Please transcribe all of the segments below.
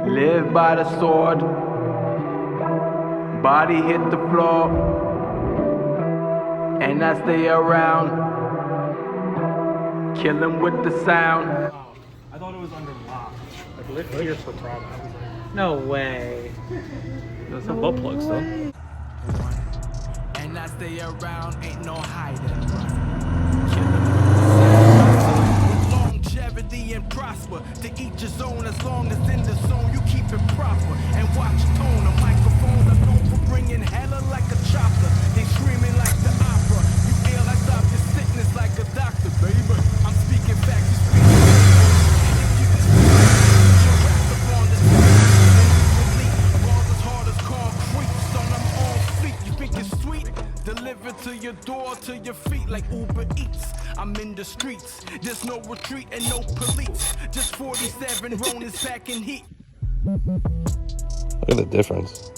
Live by the sword. Body hit the floor. And I stay around. Kill him with the sound. I thought it was under lock. Like lift here for problem. No way. There's some butt plugs though. And I stay around, ain't no hiding. Kill him with the sound. Longevity and prosper. To each his own, as long as in the zone you keep it proper. And watch tone, a microphone I'm known for bringing hella like a chopper. They screaming like the opera. You ill, I stop your sickness like a doctor, baby. I'm speaking facts, you speak. If you can speak, your rap upon the bars as hard as concrete. Son, I'm on fleet. You think it's sweet? Delivered to your door, to your feet like Uber Eats. I'm in the streets. There's no retreat and no police. Just 47 Ronins packing heat. Look at the difference.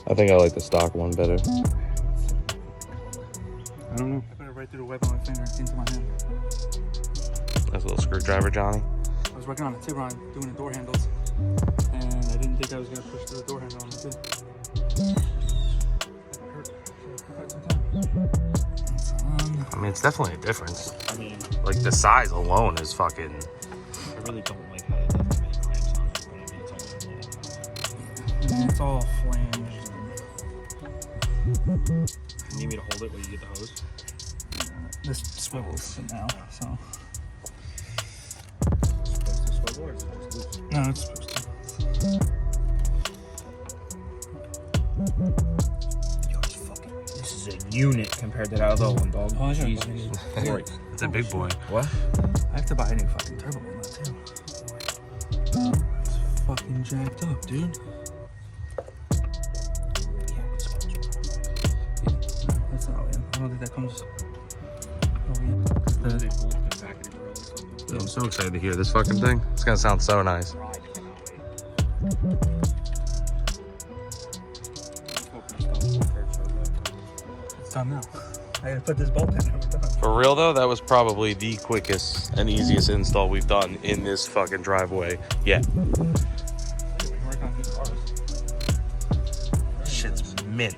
I think I like the stock one better. I don't know. I put it right through the web on my finger into my hand. That's a little screwdriver, Johnny. I was working on a T-Ron doing the door handles, and I didn't think I was gonna push through the door handle on the T. I mean, it's definitely a difference. I mean, Like, the size alone is fucking... I really don't like how it doesn't make clamps on it, but I mean, it's all flanged. You need me to hold it while you get the hose? This swivels now, so. It's supposed to swivel or is it just loose? No, it's supposed to. Yo, it's fucking. This is a unit compared to that other one, dog. Oh, sure. Jesus. Christ. It's a big boy. What? I have to buy a new fucking turbo on that too. It's fucking jacked up, dude. That's not in. I don't think that comes. I'm so excited to hear this fucking thing. It's gonna sound so nice. It's done now. I gotta put this bolt in and we're done. For real though, that was probably the quickest and easiest install we've done in this fucking driveway yet. Work on these cars. Shit's mint.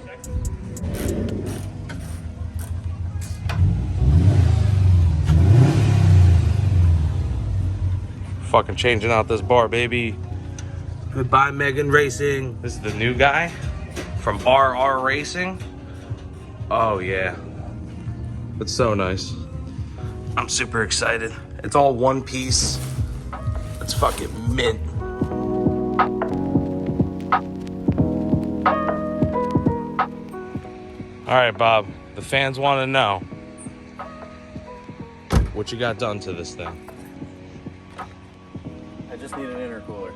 Fucking changing out this bar, baby. Goodbye, Megan Racing. This is the new guy from RR Racing. Oh yeah, it's so nice. I'm super excited. It's all one piece. It's fucking mint. All right, Bob. The fans want to know what you got done to this thing. I just need an intercooler.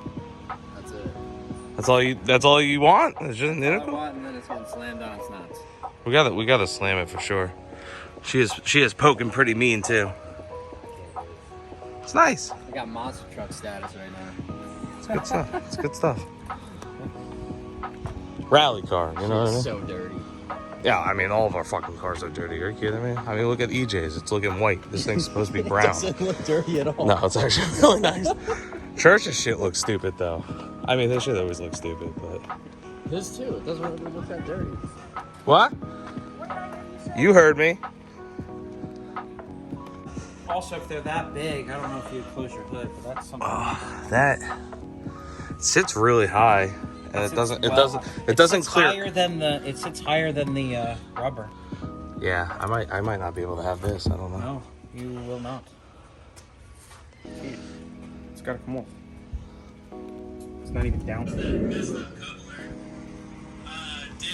That's it. That's all you want? It's just an All I intercooler? want, and then it's getting slammed on its nuts. We gotta slam it for sure. She is poking pretty mean too. It's nice. I got monster truck status right now. It's good stuff. It's good stuff. Rally car, you know what I mean? So dirty. Yeah, I mean all of our fucking cars are dirty. Are you kidding me? I mean look at EJ's. It's looking white. This thing's supposed to be brown. It doesn't look dirty at all. No, it's actually really nice. Church's shit looks stupid though. I mean this shit always looks stupid, but This too. It doesn't really look that dirty. what? You heard me. Also, if they're that big, I don't know if you close your hood, but that's something. That sits really high, and it doesn't clear. It sits higher than the rubber. Yeah, I might not be able to have this. I don't know. No, you will not. It's gotta come off. It's not even down. Did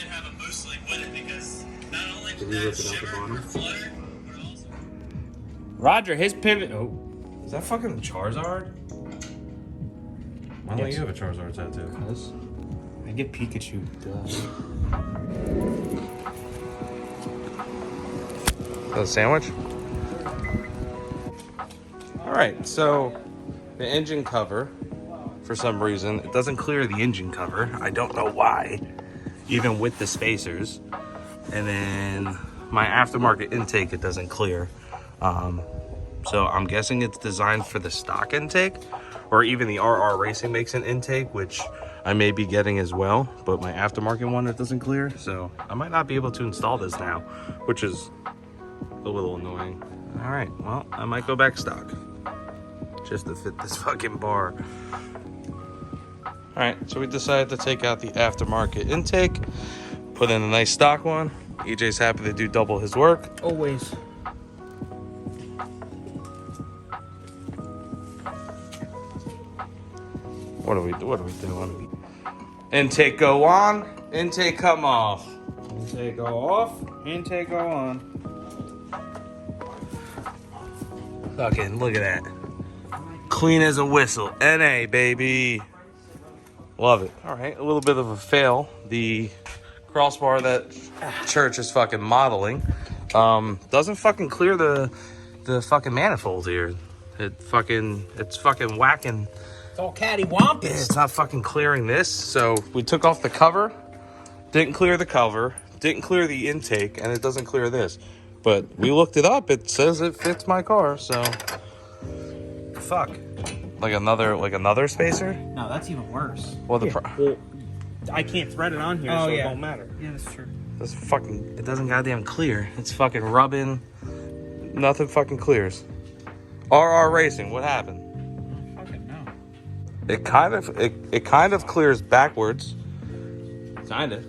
have a mostly with it because not only did that shiver flutter, but also Roger, his pivot. Oh, Is that fucking Charizard? Why don't Yes. you have a Charizard tattoo? I get Pikachu. A sandwich? Alright, so the engine cover, for some reason, it doesn't clear the engine cover. I don't know why, even with the spacers. And then my aftermarket intake, it doesn't clear. So I'm guessing it's designed for the stock intake, or even the RR Racing makes an intake, which I may be getting as well, but my aftermarket one, it doesn't clear. So I might not be able to install this now, which is a little annoying. All right, well, I might go back stock just to fit this fucking bar. All right, so we decided to take out the aftermarket intake, put in a nice stock one. EJ's happy to do double his work. Always. What are we doing? Intake go on, intake come off. Intake go off, intake go on. Fucking look at that. Clean as a whistle. NA, baby. Love it. All right, a little bit of a fail. The crossbar that Church is fucking modeling doesn't fucking clear the fucking manifold here. It's fucking whacking. It's all cattywampus. Yeah, it's not fucking clearing this. So we took off the cover, didn't clear the cover, didn't clear the intake, and it doesn't clear this. But we looked it up. It says it fits my car, so fuck. Like another spacer? No, that's even worse. Well, Well, I can't thread it on here, so it won't matter. Yeah, that's true. This fucking, it doesn't goddamn clear. It's fucking rubbing. Nothing fucking clears. RR Racing, what happened? Fucking no. It kind of clears backwards. Kinda.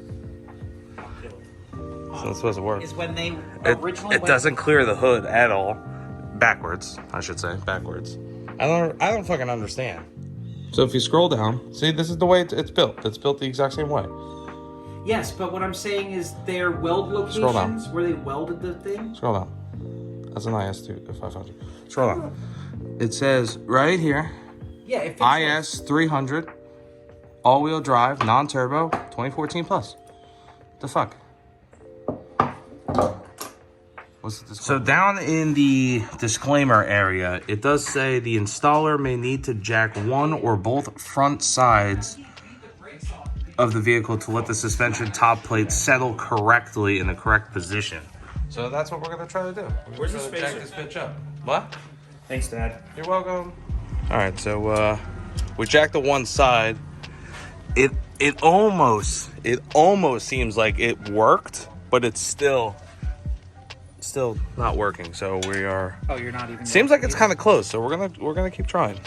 So it's supposed to work. Is when they It doesn't clear the hood at all. Backwards, I should say, backwards. I don't fucking understand. So if you scroll down, see, this is the way it's built. It's built the exact same way. Yes, but what I'm saying is their weld locations where they welded the thing. Scroll down. That's an IS500. Scroll down. It says right here, Yeah, if it's IS300 all-wheel drive, non-turbo, 2014 plus. The fuck? What's the disclaimer? So down in the disclaimer area, it does say the installer may need to jack one or both front sides of the vehicle to let the suspension top plate settle correctly in the correct position. So that's what we're gonna try to do. Where's the jack spacer? this bitch up. What? Thanks, Dad. You're welcome. All right, so we jacked the one side. It almost seems like it worked, but it's still not working. So we are. Oh, you're not even. Seems like it's kind of close. So we're gonna keep trying.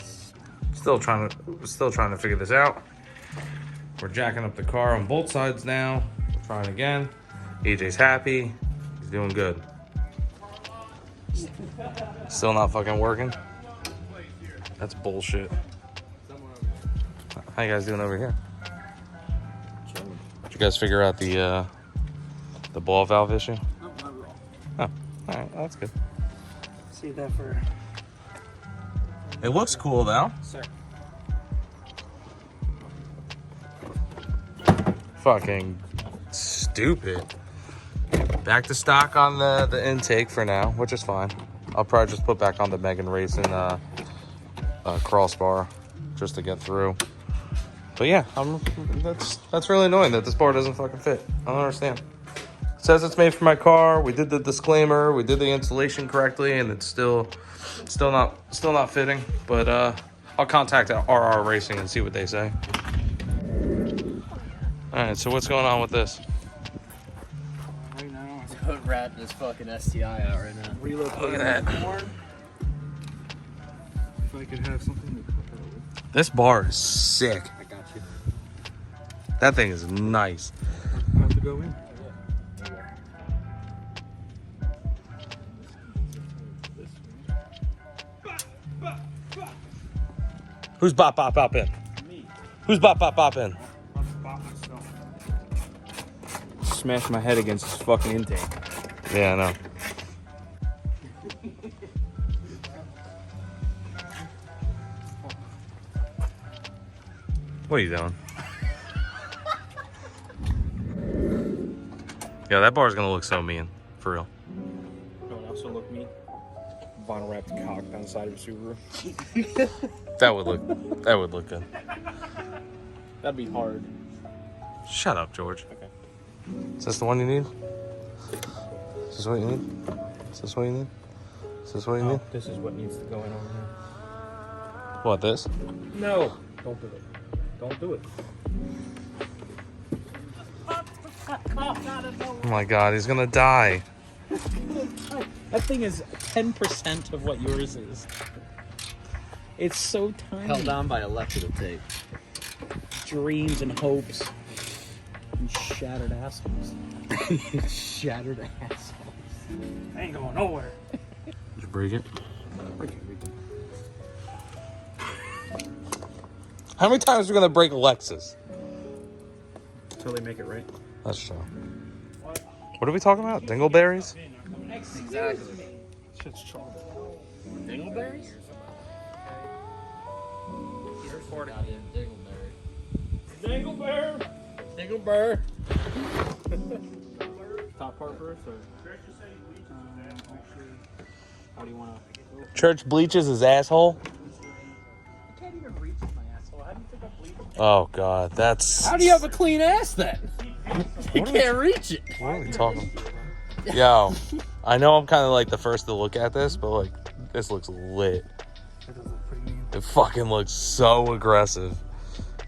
Still trying to figure this out. We're jacking up the car on both sides now. We're trying again. EJ's happy. He's doing good. Still not fucking working. That's bullshit. How you guys doing over here? Did you guys figure out the ball valve issue? Oh, all right, well, that's good. Save that for. It looks cool though. Sir. Fucking stupid. Back to stock on the intake for now, which is fine. I'll probably just put back on the Megan Racing crossbar just to get through. But yeah, that's really annoying that this bar doesn't fucking fit. I don't understand. It says it's made for my car. We did the disclaimer. We did the installation correctly, and it's still not fitting. But I'll contact RR Racing and see what they say. All right, so what's going on with this? Right now, He's hood ratting his fucking STI out right now. Look at that. If I could have something to put that with. This bar is sick. I got you. That thing is nice. I have to go in. Who's bop bop bop in? me. Who's bop bop bop in? I'll just bop myself. Smash my head against this fucking intake. Yeah, I know. What are you doing? Yeah, that bar's gonna look so mean, for real. No one else will look me. Vinyl wrapped cock down the side of a Subaru. That would look good. That'd be hard. Shut up, George. Okay. Is this the one you need? Is this what you need? Is this what you need? Is this what you need? This is what needs to go in over here. What, this? No, don't do it. Don't do it. Oh my god, he's gonna die. That thing is 10% of what yours is. It's so tiny. Held on by electrical tape. Dreams and hopes. And shattered assholes. Shattered assholes. I ain't going nowhere. Did you break it? How many times are we gonna break a Lexus? Until they make it right. That's true. What are we talking about? Dingleberries? Exactly. Shit's trouble. Dingleberries? Dingleberry. Dingleberry. Top part first, or? How do you want to? Church bleaches his asshole? I can't even reach my asshole. How do you think I bleed? Oh god, that's... How do you have a clean ass then? You can't reach it. What are we talking about? Yo, I know I'm kind of like the first to look at this, but like, this looks lit. That does look pretty mean. It fucking looks so aggressive.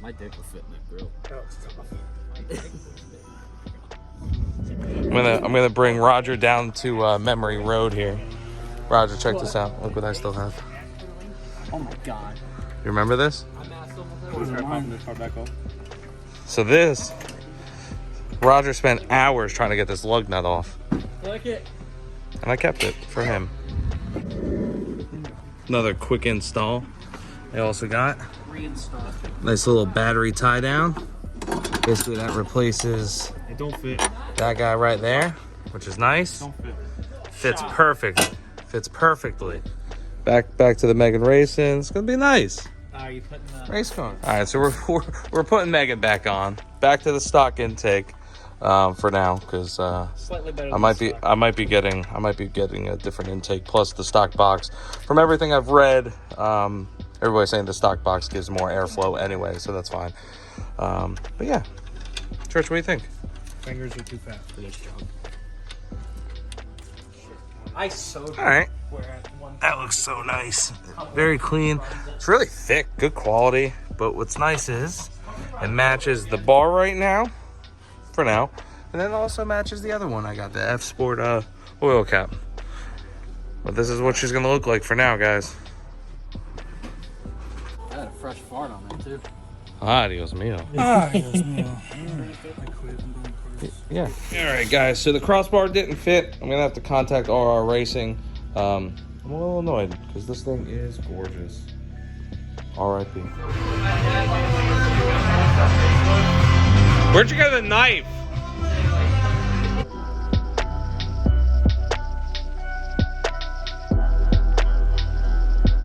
My dick will fit in that grill. I'm gonna bring Roger down to Memory Road here. Roger, check this out. Look what I still have. Oh my god. You remember this? Try popping this car back off. So this, Roger spent hours trying to get this lug nut off. Like it. And I kept it for him. Another quick install. I also got Reinstall. nice little battery tie down. Basically that replaces It don't fit. that guy right there, which is nice. Don't fit. Fits perfect. Fits perfectly. Back to the Megan Racing. It's gonna be nice. Are you putting the... Race car. All right, so we're putting Megan back on. Back to the stock intake for now, because Slightly better I might be getting a different intake plus the stock box. From everything I've read, everybody's saying the stock box gives more airflow anyway, so that's fine. But yeah, Church, what do you think? Fingers are too fast for this job. I sewed. All right. Where at one That looks so nice. Very clean. It's really thick, good quality. But what's nice is it matches the bar right now, for now, and then also matches the other one I got, the F Sport oil cap. But this is what she's gonna look like for now, guys. I had a fresh fart on there too. Adios mio. Dios mío. Yeah. All right, guys. So the crossbar didn't fit. I'm gonna have to contact RR Racing. I'm a little annoyed because this thing is gorgeous. R.I.P. Where'd you get the knife?